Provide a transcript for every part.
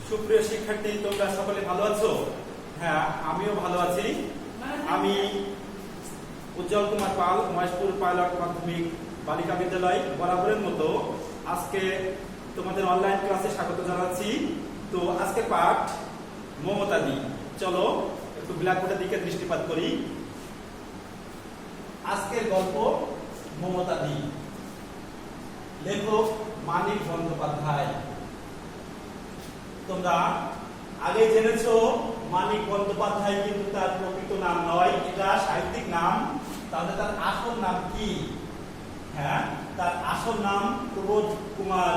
সুপ্রিয় শিক্ষার্থী, তোমরা সকলে ভালো আছো? হ্যাঁ, আমিও ভালো আছি। আমি উজ্জ্বল কুমার পাল, মহেশপুর পাইলট মাধ্যমিক বালিকা বিদ্যালয় বরাবরের মতো আজকে তোমাদের অনলাইন ক্লাসে স্বাগত জানাচ্ছি। তো আজকে পাঠ মমতাদি। চলো একটু ব্ল্যাকবোর্ডের দিকে দৃষ্টিপাত করি। আজকের গল্প মমতাদি, লেখক মানিক বন্দ্যোপাধ্যায়। তোমরা আগে জেনেছো মানিক বন্দ্যোপাধ্যায় কিন্তু তার প্রকৃত নাম নয়, এটা সাহিত্যিক নাম। তাহলে তার আসল নাম কি? হ্যাঁ, তার আসল নাম প্রবোধ কুমার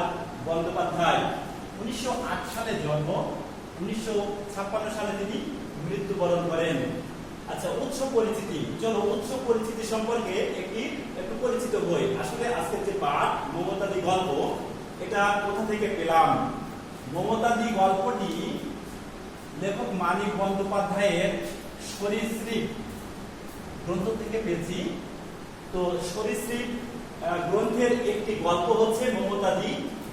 বন্দ্যোপাধ্যায়। 1908 সালে জন্ম, 1956 সালে তিনি মৃত্যুবরণ করেন। আচ্ছা, উৎস পরিচিতি। চলো উৎস পরিচিতি সম্পর্কে একটু পরিচিত হই। আসলে আজকের যে পাঠ মমতাদি গল্প, এটা কোথা থেকে পেলাম? মমতাদি গল্পটি লেখক মানিক বন্দ্যোপাধ্যায়ের সরীসৃপ গ্রন্থ থেকে পেয়েছি। তো সরীসৃপ গ্রন্থের একটি গল্প হচ্ছে মমতাদি,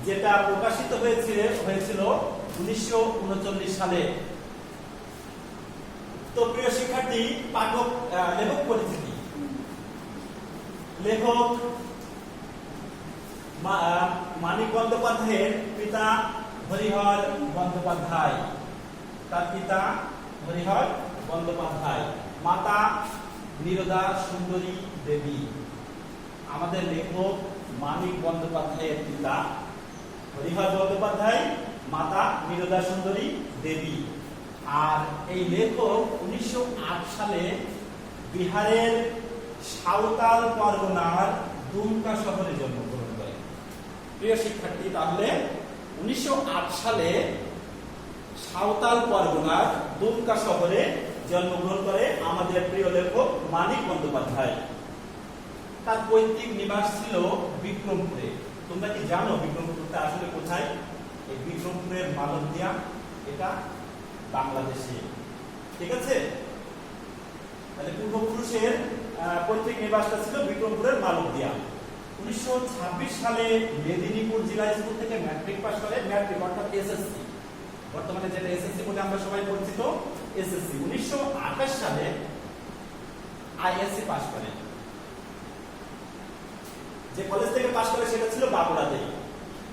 যেটা প্রকাশিত হয়েছিল 1939 সালে। তো প্রিয় শিক্ষার্থী, পাঠক লেখক পরিচিতি। লেখক মানিক বন্দ্যোপাধ্যায়ের পিতা হরিহর বন্দ্যোপাধ্যায়, তার পিতা হরিহর বন্দ্যোপাধ্যায়, মাতা নীরদা সুন্দরী দেবী। আমাদের লেখক মানিক বন্দ্যোপাধ্যায়ের পিতা হরিহর বন্দ্যোপাধ্যায়, মাতা নীরদা সুন্দরী দেবী। আর এই লেখক 1908 সালে বিহারের সাঁওতাল পরগনার দুমকা শহরে জন্মগ্রহণ করেন। প্রিয় শিক্ষার্থী, তাহলে 1908 সালে সাঁওতাল পরগনার দুমকা শহরে জন্মগ্রহণ করে আমাদের প্রিয় লেখক মানিক বন্দ্যোপাধ্যায়। তার পৈতৃক নিবাস ছিল বিক্রমপুরে। তোমরা কি জানো বিক্রমপুরটা আসলে কোথায়? এই বিক্রমপুরের মালদিয়া, এটা বাংলাদেশে। ঠিক আছে, তাহলে পূর্বপুরুষের পৈতৃক নিবাসটা ছিল বিক্রমপুরের মালদিয়া। 1926 সালে মেদিনীপুর জেলা স্কুল থেকে ম্যাট্রিক পাস করে। ম্যাট্রিক অর্থাৎ এসএসসি, বর্তমানে যেটা এসএসসি বলে আমরা সবাই পরিচিত, এসএসসি। 1928 সালে আইএসসি পাস করে। যে কলেজ থেকে পাস করে সেটা ছিল বাঁকুড়াতে।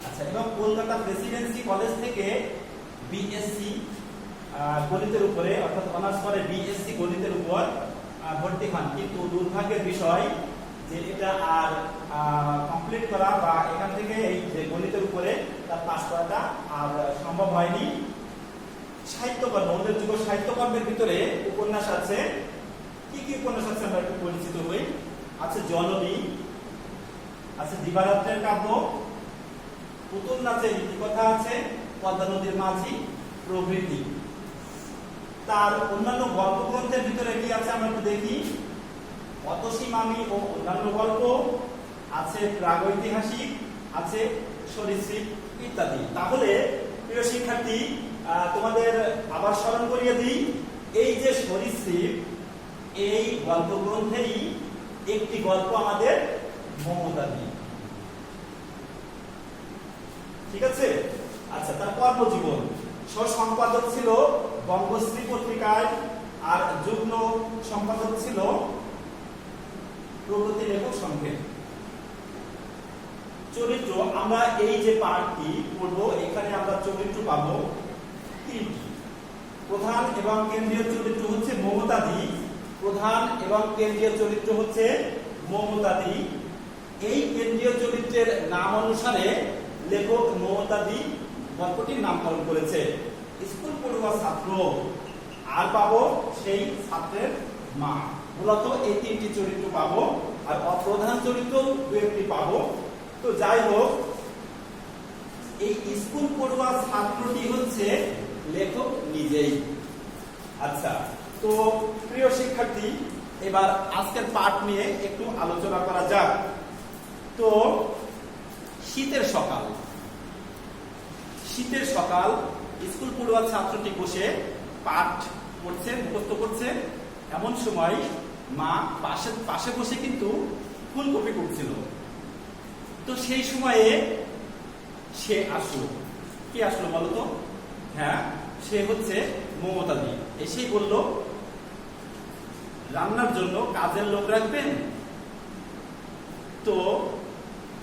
আচ্ছা, এবং কলকাতা প্রেসিডেন্সি কলেজ থেকে বিএসসি গণিতের উপরে, অর্থাৎ অনার্স করে বিএসসি গণিতের উপর ভর্তি হন। কিন্তু দুর্ভাগ্যের বিষয় যে এটা আর কমপ্লিট করা বা এখান থেকে এই যে গণিতের উপরে তার পাস করাটা আর সম্ভব হয়নি। সাহিত্যকর্ম, উল্লেখযোগ্য সাহিত্যকর্মের ভিতরে উপন্যাস আছে। কি কি উপন্যাস আছে আমরা একটু পরিচিত হই। আছে জননী, আছে দিবারাত্রের কাব্য, পুতুল নাচের ইতিকথা আছে, পদ্মা নদীর মাঝি প্রভৃতি। তার অন্যান্য গল্প গ্রন্থের ভিতরে কি আছে আমরা একটু দেখি। অতসী মামি ও অন্যান্য গল্প আছে, প্রাগৈতিহাসিক আছে, সরীসৃপ ইত্যাদি। তাহলে প্রিয় শিক্ষার্থী, তোমাদের আবার স্মরণ করিয়ে দিই, এই যে সরীসৃপ, এই গল্প গ্রন্থেরই একটি গল্প আমাদের মমতাদি। ঠিক আছে। আচ্ছা, তার কর্মজীবন। সম্পাদক ছিল বঙ্গশ্রী পত্রিকায়, আর যুগ্ম সম্পাদক ছিল প্রগতি লেখক সংঘে। চরিত্র, আমরা এই যে পাঠটি পড়বো, এখানে আমরা চরিত্র পাবো তিনটি। প্রধান এবং কেন্দ্রীয় চরিত্র হচ্ছে মমতাদি। প্রধান এবং কেন্দ্রীয় চরিত্র হচ্ছে মমতাদি। এই কেন্দ্রীয় চরিত্রের নাম অনুসারে লেখক মমতাদি গল্পটির নামকরণ করেছে। স্কুল পড়ুয়া ছাত্র, আর পাবো সেই ছাত্রের মা। মূলত এই তিনটি চরিত্র পাবো, আর অপ্রধান চরিত্র দু একটি পাবো। তো যাই হোক, এই স্কুল পড়ুয়া ছাত্রটি হচ্ছে লেখক নিজেই। আচ্ছা, তো প্রিয় শিক্ষার্থী, এবার আজকের পাঠ নিয়ে একটু আলোচনা করা যাক। তো শীতের সকাল, শীতের সকাল, স্কুল পড়ুয়া ছাত্রটি বসে পাঠ পড়ছে, মুখস্থ করছে। এমন সময় মা পাশে বসে কিন্তু ফুলকপি করছিল। তো সেই সময়ে সে আসলো। কি আসলো বলতো? হ্যাঁ, সে হচ্ছে মমতাদি। এসেই বলল, রান্নার জন্য কাজের লোক রাখবেন? তো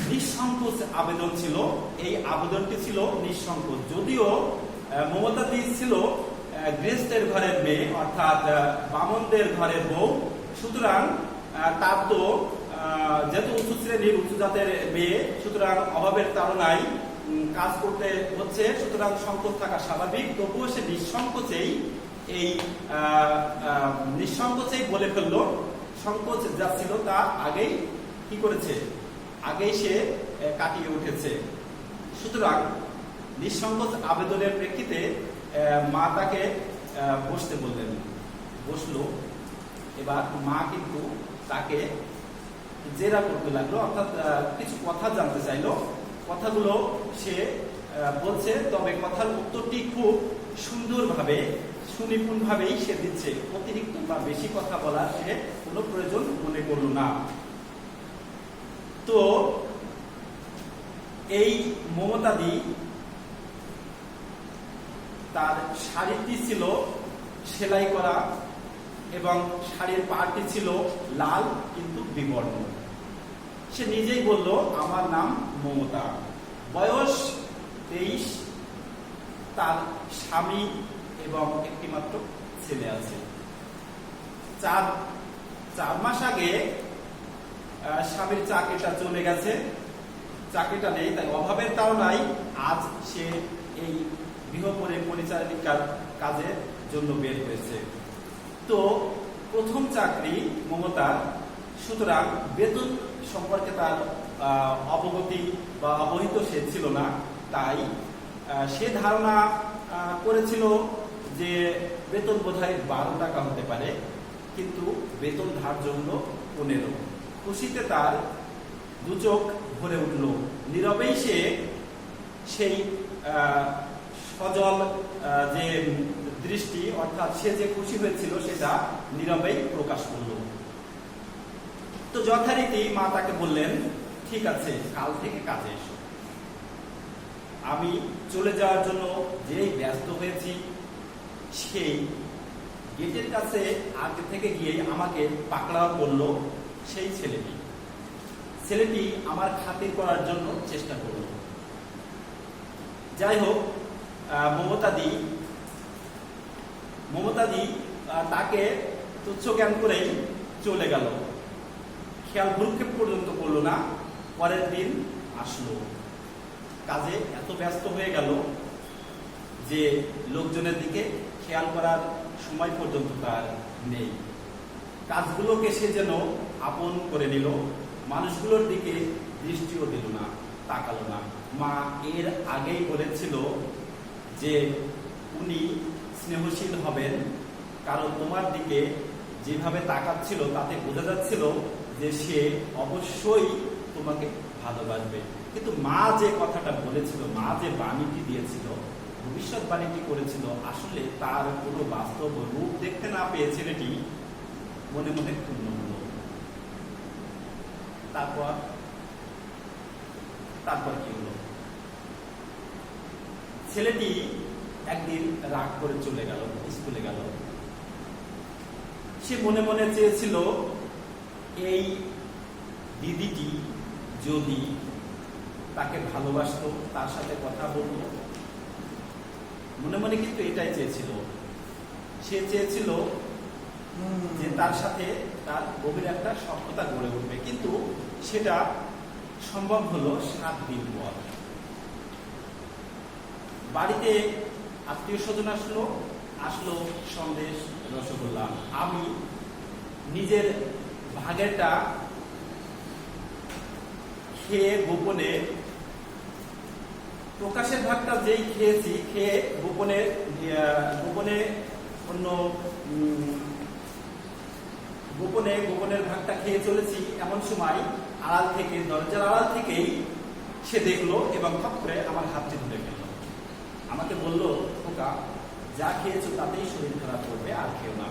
নিঃসংকোচ আবেদন ছিল, এই আবেদনটি ছিল নিঃসংকোচ। যদিও মমতাদি ছিল গৃহস্থের ঘরের মেয়ে, অর্থাৎ বামনদের ঘরের বউ, সুতরাং তার তো যেহেতু উঁচু শ্রেণীর উঁচু জাতের মেয়ে, সুতরাং অভাবের তাড়নায় কাজ করতে হচ্ছে, সুতরাং সংকোচ থাকা স্বাভাবিক। তবুও সে নিঃসংকোচেই বলে ফেললো। সংকোচ যা ছিল তা আগেই কি করেছে, আগেই সে কাটিয়ে উঠেছে। সুতরাং নিঃসংকোচ আবেদনের প্রেক্ষিতে মা তাকে বসতে বললেন। বসলো। এবার মা কিন্তু তাকে জেরা করতে লাগলো, অর্থাৎ কিছু কথা জানতে চাইলো। কথাগুলো সে বলছে, তবে কথার উত্তরটি খুব সুন্দরভাবে সুনিপুণভাবেই সে দিচ্ছে। অতিরিক্ত বা বেশি কথা বলার সে কোনো প্রয়োজন মনে করল না। তো এই মমতাদি তার শাড়িটি ছিল সেলাই করা এবং শাড়ির পাড়টি ছিল লাল কিন্তু বিবর্ণ। সে নিজেই বলল, আমার নাম মমতা, বয়স 23, তার স্বামী এবং একটি মাত্র ছেলে আছে। 4 মাস আগে স্বামীর চাকরিটা চলে গেছে, চাকরিটা নেই, তাই অভাবের তাড়নায় আজ সে এই গৃহ পরিচারিকার কাজের জন্য বের হয়েছে। তো প্রথম চাকরি মমতার, সুতরাং বেতন সম্পর্কে তার অবগতি বা অবহিত সে ছিল না। তাই সে ধারণা করেছিল যে বেতন বোধহয় 12 টাকা হতে পারে, কিন্তু বেতন ধার্য হলো 15। খুশিতে তার দু চোখ ভরে উঠল। নীরবেই সে সেই সজল যে দৃষ্টি, অর্থাৎ সে যে খুশি হয়েছিল সেটা নীরবেই প্রকাশ করল। তো যথারীতি মা তাকে বললেন, ঠিক আছে, কাল থেকে কাজে এসো। আমি চলে যাওয়ার জন্য যেই ব্যস্ত হয়েছি, সেই গেটের কাছে আগে থেকে গিয়ে আমাকে পাকড়াও করলো সেই ছেলেটি আমার খাতির করার জন্য চেষ্টা করলো। যাই হোক, মমতাদি তাকে তুচ্ছ জ্ঞান করেই চলে গেল, খেয়াল ভ্রুক্ষেপ পর্যন্ত করলো না। পরের দিন আসলো, কাজে এত ব্যস্ত হয়ে গেল যে লোকজনের দিকে খেয়াল করার সময় পর্যন্ত তার নেই। কাজগুলোকে সে যেন আপন করে নিল, মানুষগুলোর দিকে দৃষ্টিও দিল না, তাকালো না। মা এর আগেই বলেছিল যে উনি স্নেহশীল হবেন, কারণ তোমার দিকে যেভাবে তাকাচ্ছিল তাতে বোঝা যাচ্ছিল যে সে অবশ্যই তোমাকে ভালোবাসবে। কিন্তু মা যে কথাটা বলেছিল, মা যে বাণীটি দিয়েছিল, ভবিষ্যৎবাণীটি করেছিল, আসলে তার কোনো বাস্তব রূপ দেখতে না পেয়ে ছেলেটি মনে মনে ক্ষুণ্ণ হল। তারপর কি হলো? ছেলেটি একদিন রাগ করে চলে গেল, স্কুলে গেল। সে মনে মনে চেয়েছিল এই দিদিটি যদি তাকে ভালোবাসতো, তার সাথে কথা বলতো। মনে মনে কিন্তু এটাই চেয়েছিল। সে চেয়েছিল যে তার সাথে তার গভীর একটা সখ্যতা গড়ে উঠবে, কিন্তু সেটা সম্ভব হলো 7 দিন পর। বাড়িতে আত্মীয় স্বজন আসলো সন্দেশ, রসগোল্লা। আমি নিজের ভাগেরটা খেয়ে গোপনে, প্রকাশের ভাগটা যেই খেয়েছি, খেয়ে গোপনে গোপনের ভাগটা খেয়ে চলেছি। এমন সময় আড়াল থেকে, দরজার আড়াল থেকেই সে দেখলো এবং খপ করে আমার হাতটি ধরে ফেলল। আমাকে বলল, খোকা, যা খেয়েছো তাতেই শরীর খারাপ করবে, আর খেও না।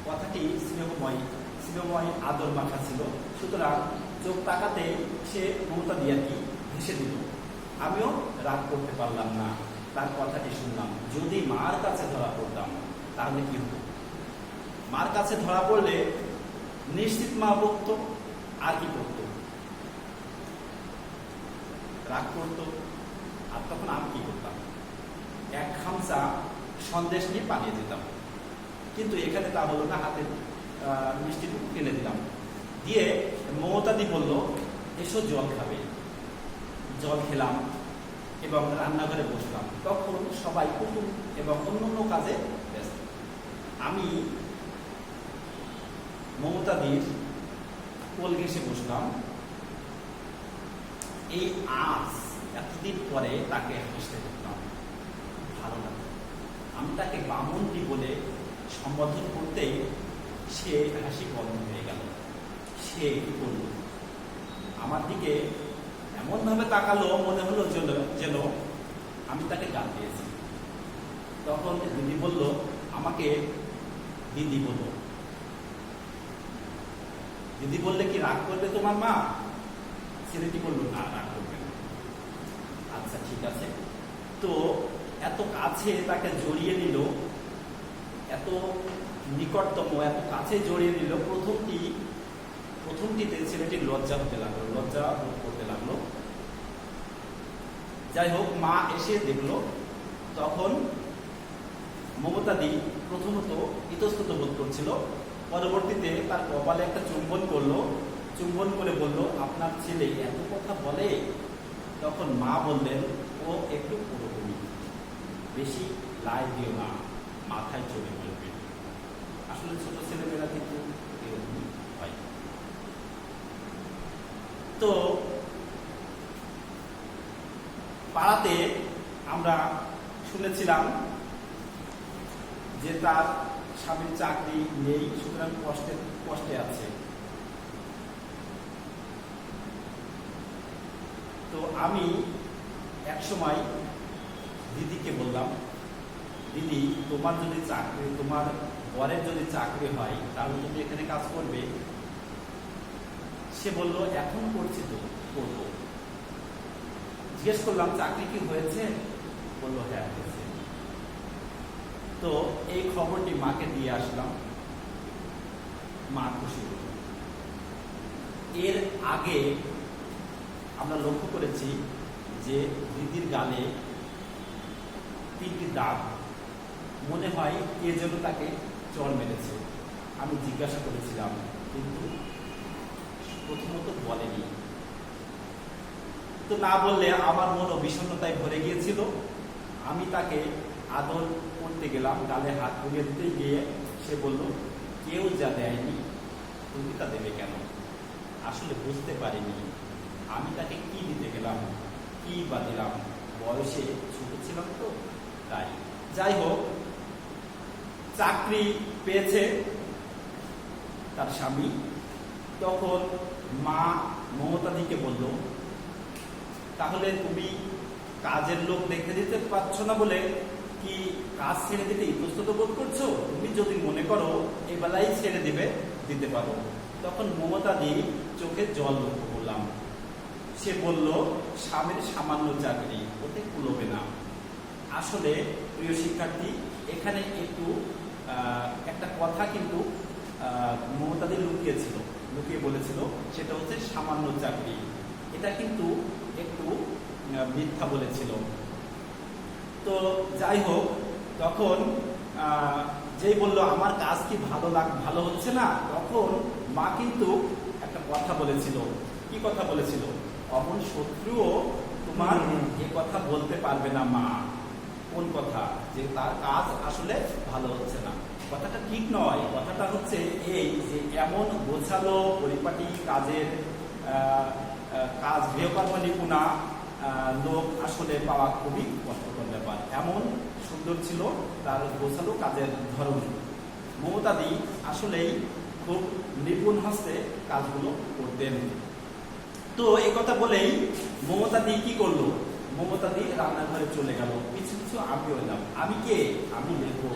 কথাটি স্নেহময় আদর মাখা ছিল, সুতরাং চোখ তাকাতে সে মমতা দিয়াটি হেসে দিল। আমিও রাগ করতে পারলাম না। তার কথাটি শুনলাম। যদি মার কাছে ধরা পড়তাম তাহলে কি হতো? মার কাছে ধরা পড়লে নিশ্চিত মা বকতো, আর কি করতো? রাগ করতো। আর তখন আমি কি করতাম? এক খামচা সন্দেশ নিয়ে পালিয়ে যেতাম। কিন্তু এখানে তা হলো না, হাতে মিষ্টিটুকু কিনে দিলাম। দিয়ে মমতাদি বলল, এসো জল খাবে। জল খেলাম এবং রান্নাঘরে বসলাম। তখন সবাই কুটুম এবং অন্যান্য কাজে ব্যস্ত। আমি মমতাদির কোল ঘেঁষে বসলাম। এই আজ এতদিন পরে তাকে হাসতে দেখলাম, ভালো লাগলো। আমি তাকে বামুনটি বলে সম্বোধন করতেই সে হাসি বন্ধ হয়ে গেল। সে কি করল? আমার দিকে এমন ভাবে তাকালো, মনে হলো যেন আমি তাকে গাল দিয়েছি। তখন দিদি বলল, আমাকে দিদি বলো। দিদি বললে কি রাগ করবে তোমার মা? ছেলেটি বলল, না, রাগ করবে না। আচ্ছা ঠিক আছে। তো এত কাছে তাকে জড়িয়ে নিল, এত নিকটতম, এত কাছে জড়িয়ে নিল। প্রথমটিতে ছেলেটির লজ্জা হতে লাগলো, লজ্জা বোধ করতে লাগলো। যাই হোক, মা এসে দেখলো। তখন মমতাদি প্রথমত ইতস্তত বোধ করছিল। পরবর্তীতে তার কপালে একটা চুম্বন করলো। চুম্বন করে বলল, আপনার ছেলে এত কথা বলে? তখন মা বললেন, ও একটু ওরকমই, বেশি লাই দিও না, মাথায় চলে বলবে। আসলে ছোট ছেলেমেয়েরা কিন্তু এরকমই হয়। তো পাড়াতে আমরা শুনেছিলাম যে তার স্বামীর চাকরি নেই, সুতরাং কষ্টে আছে। তো আমি একসময় দিদিকে বললাম, দিদি, তোমার যদি চাকরি, তোমার বরের যদি চাকরি হয় তাহলে তুমি এখানে কাজ করবে? সে বলল, এখন করছি তো, করবো। জিজ্ঞেস করলাম, চাকরি কি হয়েছে? বললো, হ্যাঁ হয়েছে। তো এই খবরটি মাকে দিয়ে আসলাম। মা খুশি হল। এর আগে আমরা লক্ষ্য করেছি যে দিদির গালে 3টি দাগ, মনে হয় কে যেন তাকে চড় মেরেছে। আমি জিজ্ঞাসা করেছিলাম, কিন্তু প্রথমত বলেনি। তো না বললে আমার মনও বিষণ্ণতায় ভরে গিয়েছিল। আমি তাকে আদর করতে গেলাম, গালে হাত বুলিয়ে দিতে গিয়ে সে বলল, কেউ যা দেয়নি তুমি তা দেবে কেন? আসলে বুঝতে পারিনি আমি তাকে কি দিতে গেলাম, কি বা দিলাম, বয়সে ছোট ছিলাম তো তাই। যাই হোক, চাকরি পেয়েছে তার স্বামী। তখন মা মমতাদিকে বলল, তাহলে তুমি কাজের লোক দেখে দিতে পারছো না বলে কি কাজ ছেড়ে দিতে ইতস্তত বোধ করছো? তুমি যদি মনে করো এবেলাই ছেড়ে দিতে পারো। তখন মমতাদি চোখে জল লক্ষ্য করলাম। সে বলল, স্বামীর সামান্য চাকরি, ওতে কুলোবে না। আসলে প্রিয় শিক্ষার্থী, এখানে একটা কথা কিন্তু মমতাদি লুকিয়ে বলেছিল, সেটা হচ্ছে সামান্য চাকরি। এটা কিন্তু একটু মিথ্যা বলেছিল। তো যাই হোক, তখন যেই বলল, আমার কাজ কি ভালো হচ্ছে না, তখন মা কিন্তু একটা কথা বলেছিল। কি কথা বলেছিল? অমন শত্রুও তোমার এ কথা বলতে পারবে না মা। কোন কথা? যে তার কাজ আসলে ভালো হচ্ছে না। কথাটা ঠিক নয়। কথাটা হচ্ছে এই যে এমন গোছালো পরিপাটি কাজ গৃহকর্ম নিপুণা লোক আসলে পাওয়া খুবই কষ্টকর ব্যাপার। এমন সুন্দর ছিল তার গোছালো কাজের ধরন। মমতাদি আসলেই খুব নিপুণ হস্তে কাজগুলো করতেন। তো এই কথা বলেই মমতাদি কি করলো? মমতাদি রান্নাঘরে চলে গেল। কিছু কিছু আমি এলাম। আমি কে? আমি দেখবো।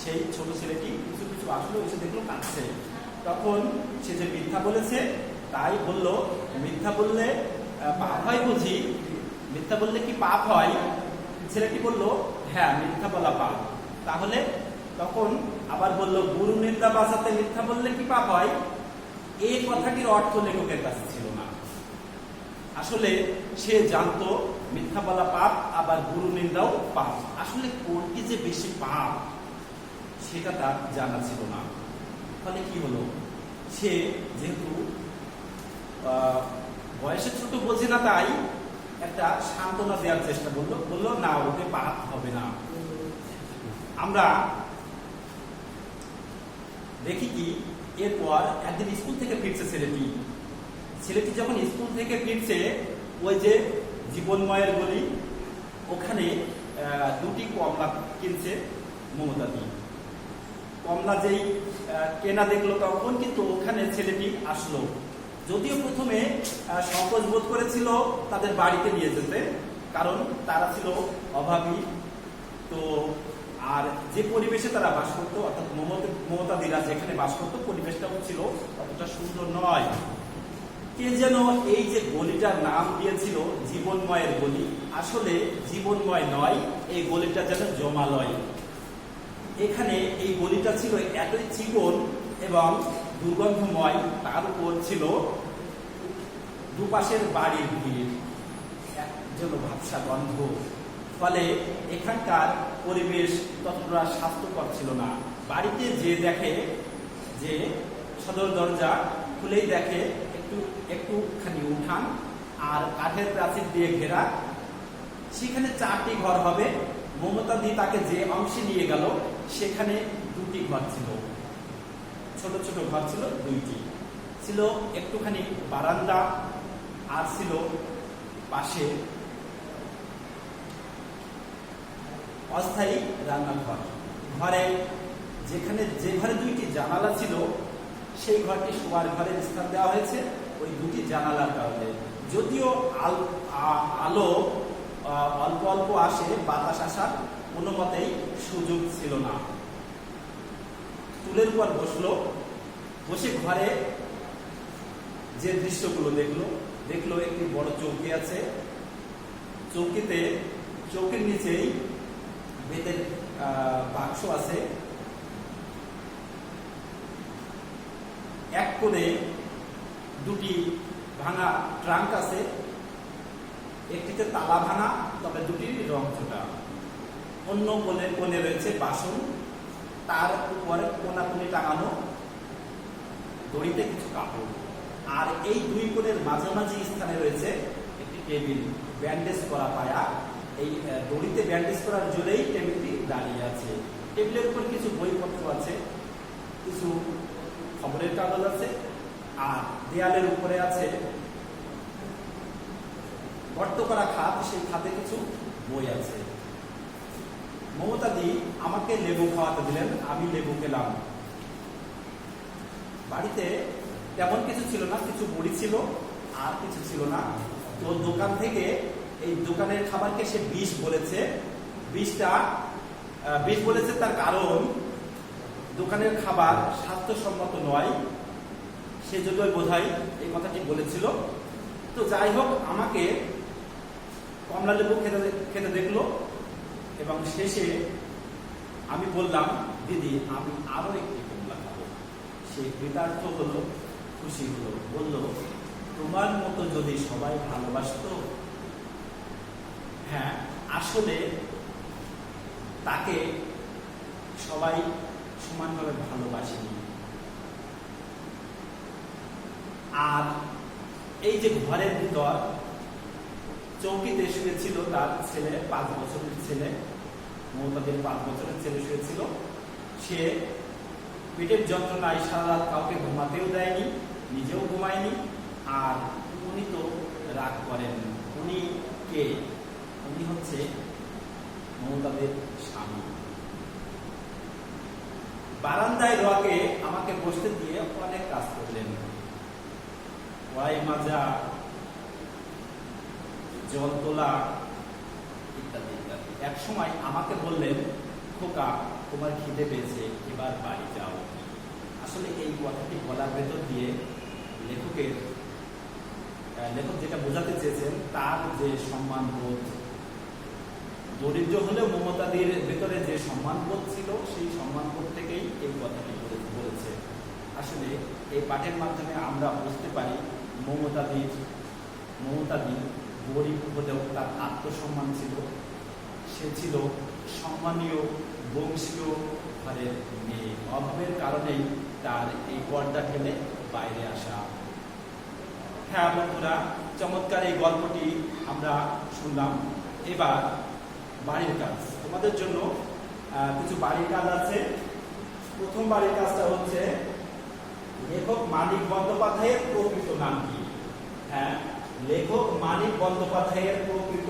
সেই ছোট ছেলেটি কিছু কিছু আসলে এসে দেখলো কাঁদছে। তখন সে যে মিথ্যা বলেছে তাই বলল, মিথ্যা বললে পাপ হয় বুঝি? মিথ্যা বললে কি পাপ হয়? ছেলেটি বলল হ্যাঁ মিথ্যা বলা পাপ। তাহলে তখন আবার বলল গুরু নিন্দা বাঁচাতে মিথ্যা বললে কি পাপ হয়? এই কথাটির অর্থ লেখকের কাছে ছিল না। আসলে সে জানতো মিথ্যা বলা পাপ, আবার গুরু নিন্দাও পাপ। আসলে কোনটি যে বেশি পাপ সেটা তার জানা ছিল না। ফলে কি হলো, সে যেহেতু বয়সে ছোট বোঝে না, তাই একটা সান্ত্বনা দেওয়ার চেষ্টা বললো না ওতে পাপ হবে না। আমরা দেখি কি এরপর একদিন স্কুল থেকে ফিরছে ছেলেটি যখন স্কুল থেকে ফিরছে, ওই যে জীবনময়ের গলি ওখানে দুটি কমলা কিনছে মমতাদি। কমলা যেই কেনা দেখলো তখন কিন্তু ওখানে ছেলেটি আসলো। যদিও প্রথমে সংকোচ বোধ করেছিল তাদের বাড়িতে নিয়ে যেতে, কারণ তারা ছিল অভাবী। তো আর যে পরিবেশে তারা বাস করতো, অর্থাৎ মমতাদিরা যেখানে বাস করতো, পরিবেশটাও ছিল অতটা সুন্দর নয়। কে যেন এই যে গলিটার নাম দিয়েছিল জীবনময়ের গলি। আসলে জীবনময় নয়, এই গলিটা যেন জমালয়। এখানে এই গলিটা ছিল এতই চিকন এবং দুর্গন্ধময়, তার উপর ছিল দুপাশের বাড়ির ভিড়, যেন ভাবসা গন্ধ। ফলে এখানকার পরিবেশ ততটা স্বাস্থ্যকর ছিল না। বাড়িতে যে দেখে যে সদর দরজা খুলেই দেখে একটুখানি উঠান আর কাঠের প্রাচীর দিয়ে ঘেরা, সেখানে 4টি ঘর হবে। মমতাদি তাকে যে অংশে নিয়ে গেল সেখানে 2টি ঘর ছিল, ছোট ছোট ঘর ছিল 2টি। ছিল একটুখানি বারান্দা আর ছিল পাশে অস্থায়ী রান্নাঘর। যে ঘরে 2টি জানালা ছিল সেই ঘরটি শোয়ার ঘরের স্থান দেওয়া হয়েছে ওই 2টি জানালার কারণে। যদিও আলো অল্প অল্প আসে, বাতাস আসার কোনো মতেই সুযোগ ছিল না। টুলের উপর বসে ঘরে যে দৃশ্যগুলো দেখলো একটি বড় চৌকি আছে। চৌকির নিচেই বেতের বাক্স আছে। এক কোণে 2টি ভাঙা ট্রাঙ্ক আছে, একটিতে তালা ভাঙা, তবে 2টির রং ছোটা। অন্য কোণে রয়েছে বাসন, তার উপরে কোনাকুনি টাঙানো দড়িতে কিছু কাপড়। আর এই 2 কোণের মাঝামাঝি স্থানে রয়েছে একটি টেবিল, ব্যান্ডেজ করা পায়া। এই দড়িতে ব্যান্ডেজ করার জোরেই টেবিলটি দাঁড়িয়ে আছে। টেবিলের উপর কিছু বইপত্র আছে, কিছু খবরের কাগজ আছে, আর দেয়ালের উপরে আছে গর্ত করা খাত, সেই খাতে কিছু বই আছে। মমতাদি আমাকে লেবু খাওয়াতে দিলেন, আমি লেবু খেলাম। বাড়িতে তেমন কিছু ছিল না, কিছু মুড়ি ছিল আর কিছু ছিল না। তো দোকান থেকে এই দোকানের খাবারকে সে বিষ বলেছে। বিষ বলেছে তার কারণ দোকানের খাবার স্বাস্থ্যসম্মত নয়, সেজন্যই বোধহয় এই কথাটি বলেছিল। তো যাই হোক, আমাকে কমলা লেবু খেতে দেখলো এবং শেষে আমি বললাম দিদি আমি আরো একটি কমলা খাবো। সে কৃতার্থ হলো, খুশি হলো, বলল তোমার মতো যদি সবাই ভালোবাসতো। হ্যাঁ, আসলে তাকে সবাই সমানভাবে ভালোবাসেনি। আর এই যে ঘরের ভিতর চৌকিতে শুয়েছিল তার ছেলে, 5 বছরের ছেলে, মমতাদের 5 বছরের ছেলে শুয়েছিল। সে পেটের যন্ত্রণায় সারা রাত কাউকে ঘুমাতেও দেয়নি, নিজেও ঘুমায়নি। আর উনি তো রাগ করেন। উনি কে? উনি হচ্ছে মমতাদের স্বামী। বারান্দায় রকে আমাকে বসতে দিয়ে অনেক কাজ করলেন, ওয়াই মাজা, জল তোলা ইত্যাদি ইত্যাদি। এক সময় আমাকে বললেন খোকা তোমার খিদে পেয়েছে, এবার বাড়ি যাও। আসলে এই কথাটি বলার ভেতর দিয়ে লেখক যেটা বোঝাতে চেয়েছেন তার যে সম্মান বোধ দরিদ্র হলেও মমতাদির ভেতরে যে সম্মানবোধ ছিল সেই সম্মানবোধ থেকেই এই কথাটি বলেছে। আসলে এই পাঠের মাধ্যমে আমরা বুঝতে পারি মমতাদি গরিব হলেও তার আত্মসম্মান ছিল, সে ছিল সম্মানীয় বংশীয় ঘরের মেয়ে, অভাবের কারণেই তার এই পর্দা ঠেলে বাইরে আসা। হ্যাঁ বন্ধুরা, চমৎকার এই গল্পটি আমরা শুনলাম। এবার বাড়ির কাজ, তোমাদের জন্য কিছু বাড়ির কাজ আছে। প্রথম বাড়ির কাজটা হচ্ছে লেখক মানিক বন্দ্যোপাধ্যায়ের প্রকৃত নাম কি? হ্যাঁ, লেখক মানিক বন্দ্যোপাধ্যায়ের প্রকৃত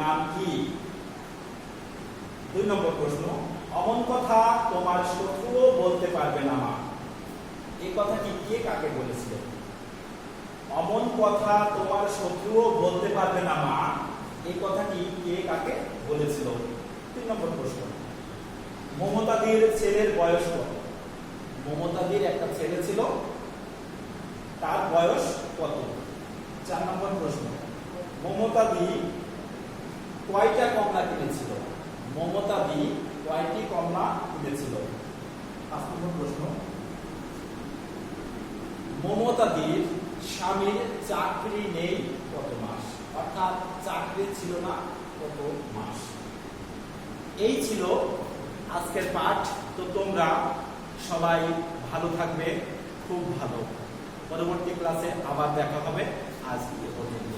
নাম কি? 2 নম্বর প্রশ্ন, অমন কথা তোমার শত্রুও বলতে পারবে না মা, এই কথাটি কে কাকে বলেছিল? অমন কথা তোমার শত্রুও বলতে পারবে না মা, এই কথাটি কে কাকে বলেছিল? 3 নম্বর প্রশ্ন, মমতাদির ছেলের বয়স কত? মমতাদির একটা ছেলে ছিল, তার বয়স কত? 4 নম্বর প্রশ্ন, মমতাদি কয়টা কমলা কিনেছিল? মমতাদি কয়টি কমলা কিনেছিল? 5 নম্বর প্রশ্ন, মমতাদির স্বামীর চাকরি নেই কত মাস? অর্থাৎ চাকরি ছিল না কত মাস? এই ছিল আজকের পাঠ। তো তোমরা সবাই ভালো থাকবে, খুব ভালো। পরবর্তী ক্লাসে আবার দেখা হবে। আজ এ পর্যন্ত।